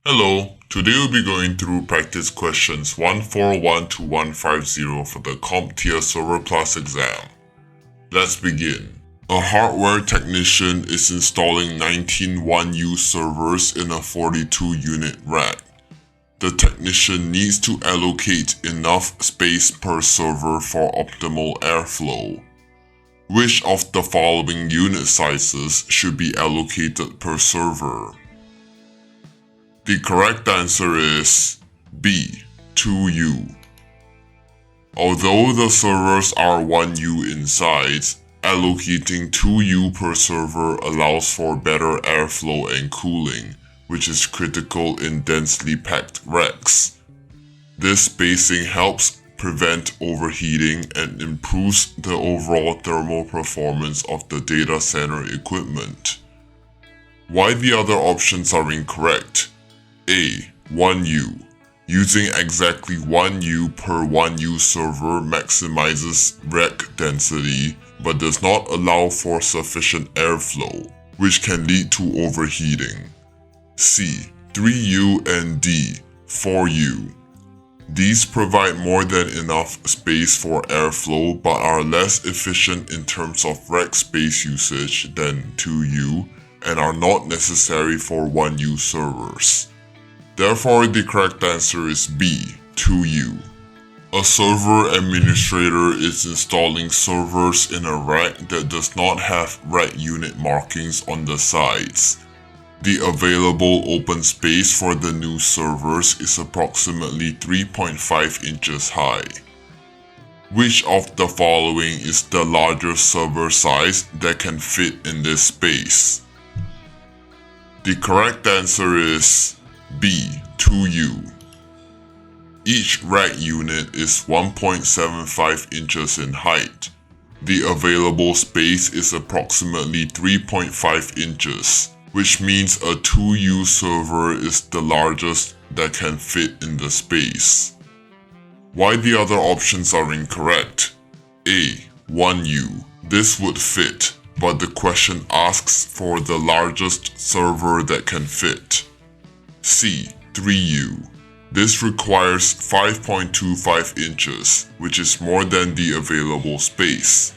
Hello, today we'll be going through practice questions 141 to 150 for the CompTIA Server Plus exam. Let's begin. A hardware technician is installing 19 1U servers in a 42-unit rack. The technician needs to allocate enough space per server for optimal airflow. Which of the following unit sizes should be allocated per server? The correct answer is B, 2U. Although the servers are 1U in size, allocating 2U per server allows for better airflow and cooling, which is critical in densely packed racks. This spacing helps prevent overheating and improves the overall thermal performance of the data center equipment. Why the other options are incorrect? A. 1U. Using exactly 1U per 1U server maximizes rack density but does not allow for sufficient airflow, which can lead to overheating. C. 3U and D. 4U. These provide more than enough space for airflow but are less efficient in terms of rack space usage than 2U and are not necessary for 1U servers. Therefore, the correct answer is B, 2U. A server administrator is installing servers in a rack that does not have rack unit markings on the sides. The available open space for the new servers is approximately 3.5 inches high. Which of the following is the larger server size that can fit in this space? The correct answer is B, 2U. Each rack unit is 1.75 inches in height. The available space is approximately 3.5 inches, which means a 2U server is the largest that can fit in the space. Why the other options are incorrect? A. 1U. This would fit, but the question asks for the largest server that can fit. C. 3U. This requires 5.25 inches, which is more than the available space.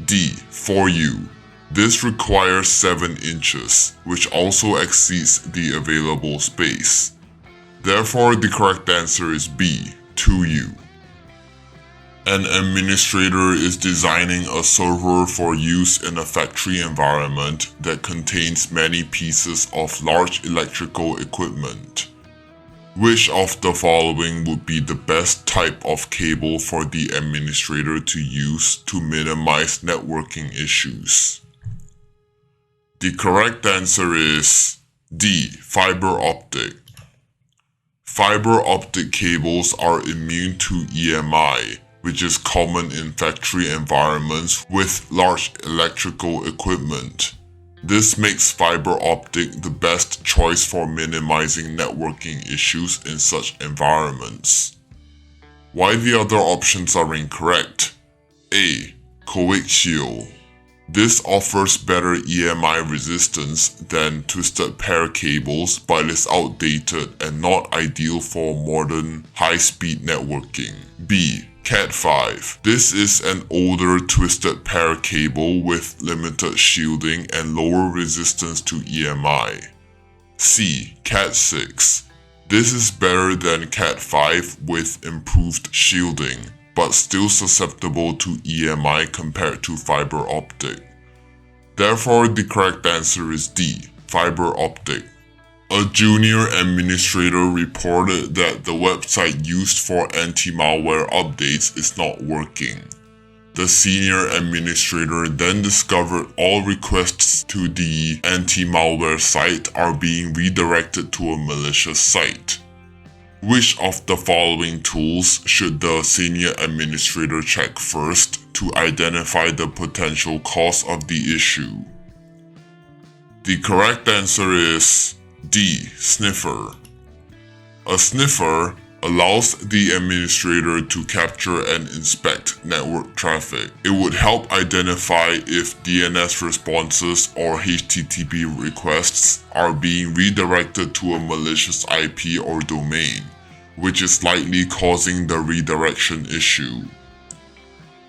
D. 4U. This requires 7 inches, which also exceeds the available space. Therefore, the correct answer is B, 2U. An administrator is designing a server for use in a factory environment that contains many pieces of large electrical equipment. Which of the following would be the best type of cable for the administrator to use to minimize networking issues? The correct answer is D, fiber optic. Fiber optic cables are immune to EMI, which is common in factory environments with large electrical equipment. This makes fiber optic the best choice for minimizing networking issues in such environments. Why the other options are incorrect? A. Coaxial. This offers better EMI resistance than twisted pair cables but is outdated and not ideal for modern high-speed networking. B. Cat5. This is an older twisted pair cable with limited shielding and lower resistance to EMI. C. Cat6. This is better than Cat5 with improved shielding, but still susceptible to EMI compared to fiber optic. Therefore, the correct answer is D, fiber optic. A junior administrator reported that the website used for anti-malware updates is not working. The senior administrator then discovered all requests to the anti-malware site are being redirected to a malicious site. Which of the following tools should the senior administrator check first to identify the potential cause of the issue? The correct answer is D. Sniffer. A sniffer allows the administrator to capture and inspect network traffic. It would help identify if DNS responses or HTTP requests are being redirected to a malicious IP or domain, which is likely causing the redirection issue.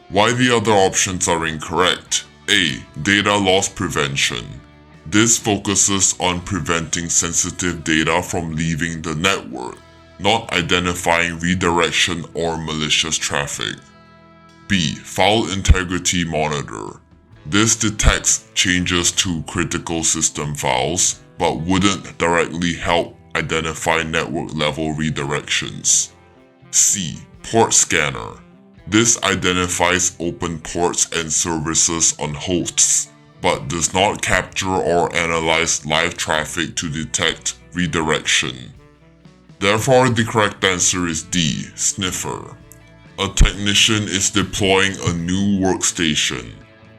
Why the other options are incorrect? A. Data loss prevention. This focuses on preventing sensitive data from leaving the network, not identifying redirection or malicious traffic. B. File integrity monitor. This detects changes to critical system files, but wouldn't directly help identify network-level redirections. C. Port scanner. This identifies open ports and services on hosts, but does not capture or analyze live traffic to detect redirection. Therefore, the correct answer is D. Sniffer. A technician is deploying a new workstation.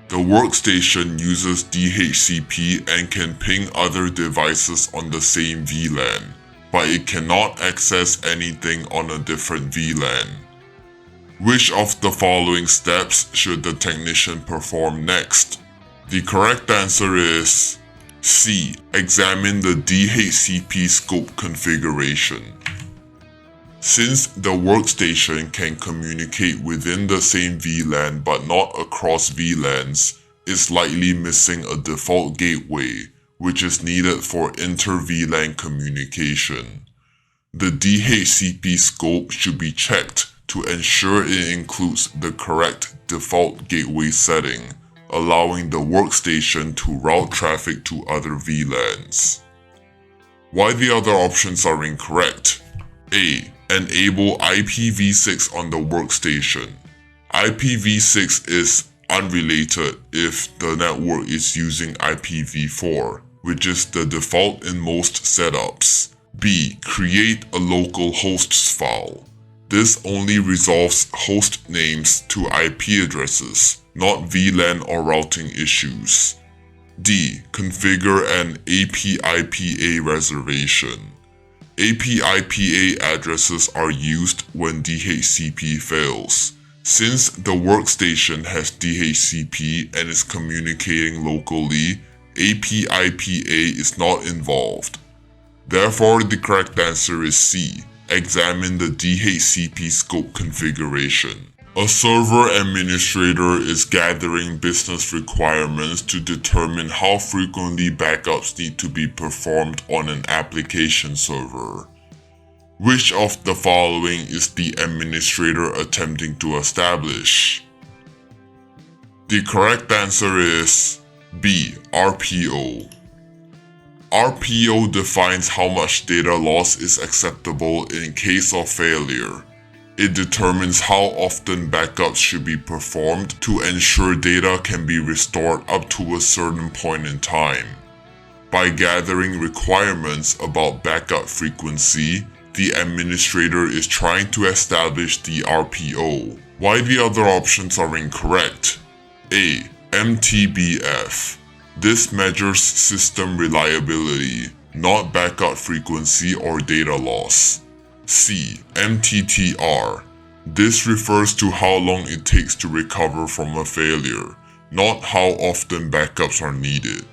The workstation uses DHCP and can ping other devices on the same VLAN, but it cannot access anything on a different VLAN. Which of the following steps should the technician perform next? The correct answer is C. Examine the DHCP scope configuration. Since the workstation can communicate within the same VLAN but not across VLANs, it's likely missing a default gateway, which is needed for inter-VLAN communication. The DHCP scope should be checked to ensure it includes the correct default gateway setting, allowing the workstation to route traffic to other VLANs. Why the other options are incorrect? A. Enable IPv6 on the workstation. IPv6 is unrelated if the network is using IPv4, which is the default in most setups. B. Create a local hosts file. This only resolves host names to IP addresses, not VLAN or routing issues. D. Configure an APIPA reservation. APIPA addresses are used when DHCP fails. Since the workstation has DHCP and is communicating locally, APIPA is not involved. Therefore, the correct answer is C. Examine the DHCP scope configuration. A server administrator is gathering business requirements to determine how frequently backups need to be performed on an application server. Which of the following is the administrator attempting to establish? The correct answer is B. RPO. RPO defines how much data loss is acceptable in case of failure. It determines how often backups should be performed to ensure data can be restored up to a certain point in time. By gathering requirements about backup frequency, the administrator is trying to establish the RPO. Why the other options are incorrect? A. MTBF. This measures system reliability, not backup frequency or data loss. C. MTTR. This refers to how long it takes to recover from a failure, not how often backups are needed.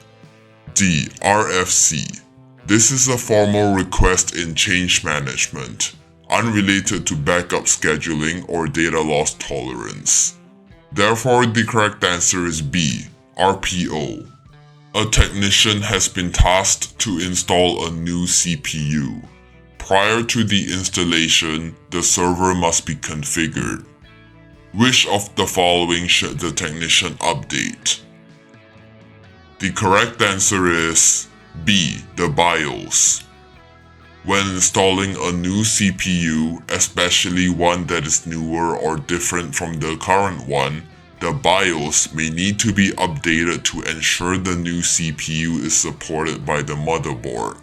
D. RFC. This is a formal request in change management, unrelated to backup scheduling or data loss tolerance. Therefore, the correct answer is B. RPO. A technician has been tasked to install a new CPU. Prior to the installation, the server must be configured. Which of the following should the technician update? The correct answer is B. The BIOS. When installing a new CPU, especially one that is newer or different from the current one, the BIOS may need to be updated to ensure the new CPU is supported by the motherboard.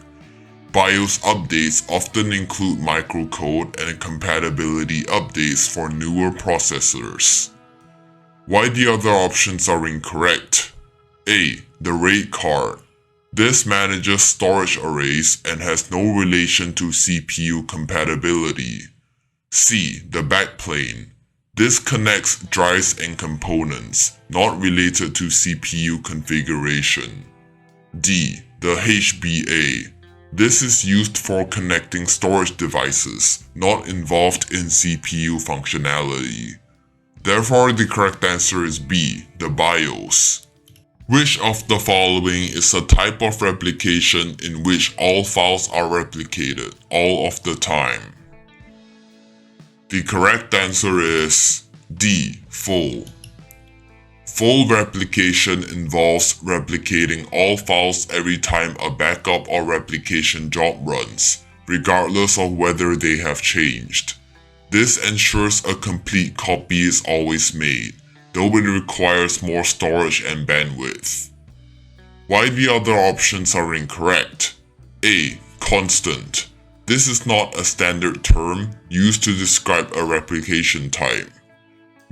BIOS updates often include microcode and compatibility updates for newer processors. Why the other options are incorrect? A. The RAID card. This manages storage arrays and has no relation to CPU compatibility. C. The backplane. This connects drives and components, not related to CPU configuration. D. The HBA. This is used for connecting storage devices, not involved in CPU functionality. Therefore, the correct answer is B. The BIOS. Which of the following is a type of replication in which all files are replicated all of the time? The correct answer is D. Full. Full replication involves replicating all files every time a backup or replication job runs, regardless of whether they have changed. This ensures a complete copy is always made, though it requires more storage and bandwidth. Why the other options are incorrect? A. Constant. This is not a standard term used to describe a replication type.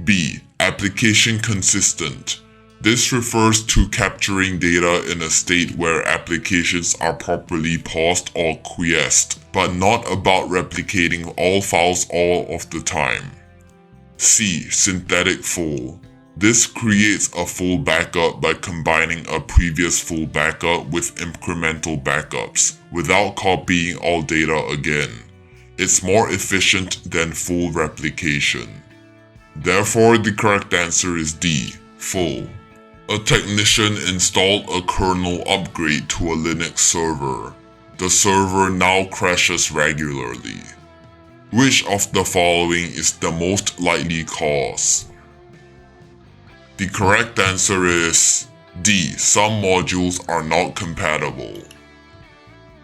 B. Application consistent. This refers to capturing data in a state where applications are properly paused or quiesced, but not about replicating all files all of the time. C. Synthetic full. This creates a full backup by combining a previous full backup with incremental backups without copying all data again. It's more efficient than full replication. Therefore, the correct answer is D. Full. A technician installed a kernel upgrade to a Linux server. The server now crashes regularly. Which of the following is the most likely cause? The correct answer is D. Some modules are not compatible.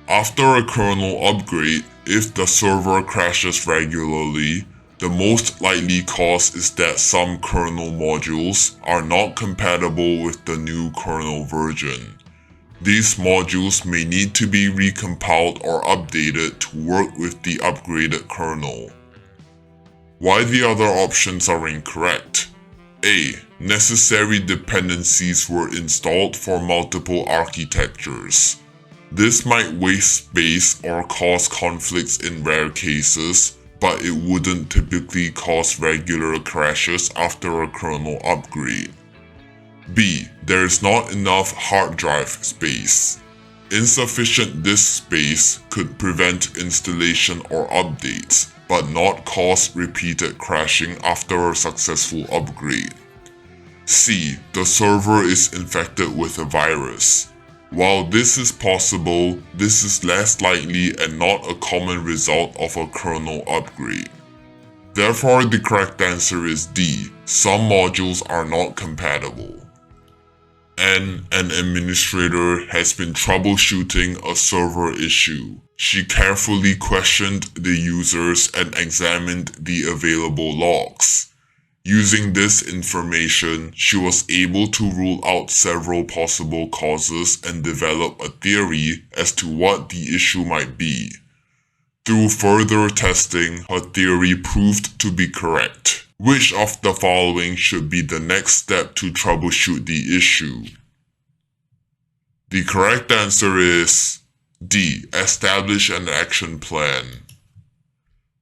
After a kernel upgrade, if the server crashes regularly, the most likely cause is that some kernel modules are not compatible with the new kernel version. These modules may need to be recompiled or updated to work with the upgraded kernel. Why the other options are incorrect? A. Necessary dependencies were installed for multiple architectures. This might waste space or cause conflicts in rare cases, but it wouldn't typically cause regular crashes after a kernel upgrade. B. There is not enough hard drive space. Insufficient disk space could prevent installation or updates, but not cause repeated crashing after a successful upgrade. C. The server is infected with a virus. While this is possible, this is less likely and not a common result of a kernel upgrade. Therefore, the correct answer is D. Some modules are not compatible. N. An administrator has been troubleshooting a server issue. She carefully questioned the users and examined the available logs. Using this information, she was able to rule out several possible causes and develop a theory as to what the issue might be. Through further testing, her theory proved to be correct. Which of the following should be the next step to troubleshoot the issue? The correct answer is D. Establish an action plan.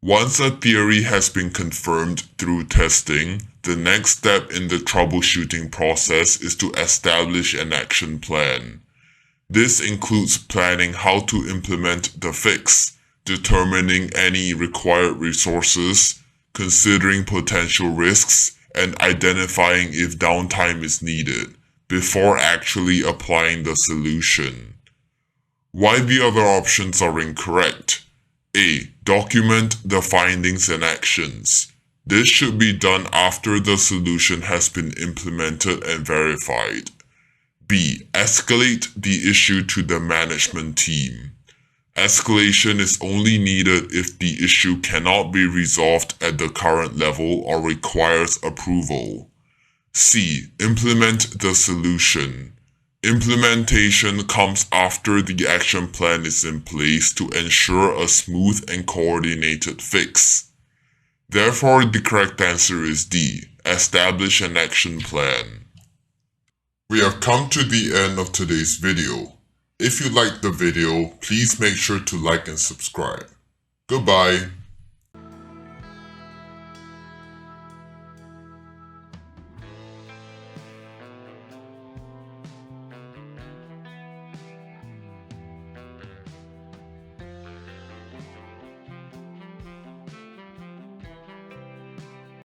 Once a theory has been confirmed through testing, the next step in the troubleshooting process is to establish an action plan. This includes planning how to implement the fix, determining any required resources, considering potential risks, and identifying if downtime is needed before actually applying the solution. Why the other options are incorrect? A. Document the findings and actions. This should be done after the solution has been implemented and verified. B. Escalate the issue to the management team. Escalation is only needed if the issue cannot be resolved at the current level or requires approval. C. Implement the solution. Implementation comes after the action plan is in place to ensure a smooth and coordinated fix. Therefore, the correct answer is D. Establish an action plan. We have come to the end of today's video. If you liked the video, please make sure to like and subscribe. Goodbye.